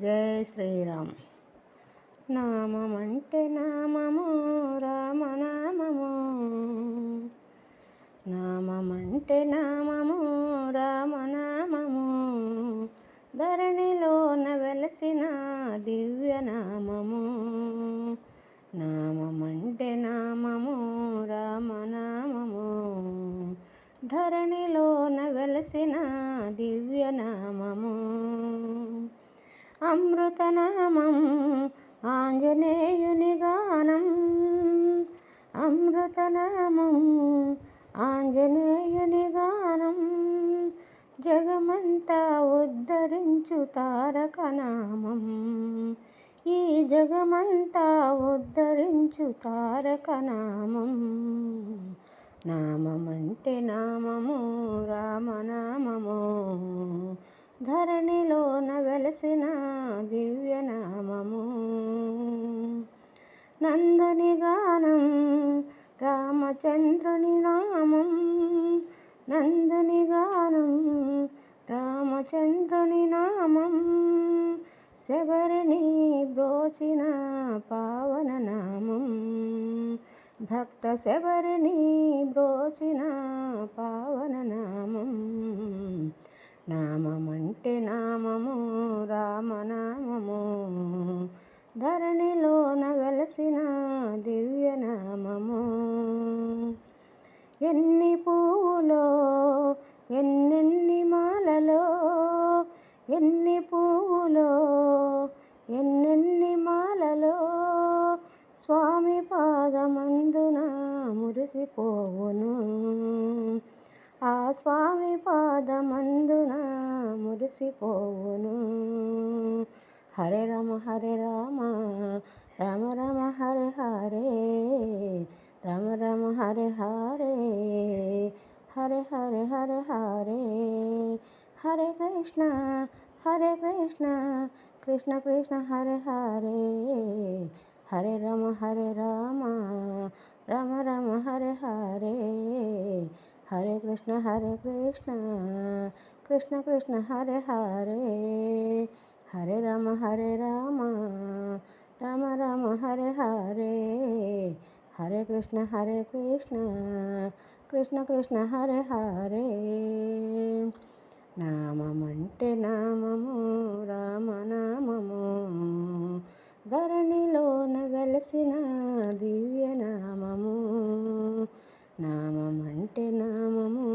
జై శ్రీరామ్. నామమంటే నామము రామనామము, నామమంటే నామము రామనామము, ధరణిలోన వెలసిన దివ్యనామము. నామమంటే నామము రామనామము, ధరణిలోన వెలసిన దివ్యనామము. అమృతనామం ఆంజనేయుని గానం, అమృతనామం ఆంజనేయుని గానం, జగమంతా ఉద్ధరించు తారకనామం, ఈ జగమంతా ఉద్ధరించు తారకనామం. నామమంటే నామము రామనామము, ధరణిలోన వెలసిన దివ్యనామము. నందుని గానం రామచంద్రుని నామం, నందుని గానం రామచంద్రుని నామం, శబరిని బ్రోచిన పావన నామం, భక్త శబరిని బ్రోచిన పావన నామం. నామమంటే నామము రామనామము, ధరణిలోన వెలసిన దివ్యనామము. ఎన్ని పువ్వులో ఎన్నెన్ని మాలలో, ఎన్ని పువ్వులో ఎన్నెన్ని మాలలో, స్వామి పాదమందున మురిసిపోవును, ఆ స్వామి పాదమందున మురిసిపోవును. హరే రామ హరే రామ, రామ రామ హరే హరే, రామ రామ హరే హరే, హరే హరే హరే హరే. హరే కృష్ణ కృష్ణ కృష్ణ హరే హరే, హరే రామ రామ రామ హరే హరే, హరే కృష్ణ కృష్ణ కృష్ణ హరే హరే, హరే రామ రామ రామ హరే హరే, హరే కృష్ణ కృష్ణ కృష్ణ హరే హరే. నామమంటే నామము రామనామము, ధరణిలోన వెలసిన దివ్యనామము. నామమంటే నామము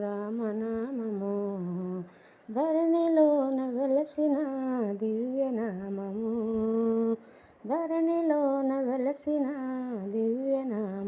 రామనామము, ధరణిలోన వెలసిన దివ్యనామము, ధరణిలోన వెలసిన దివ్యనామము.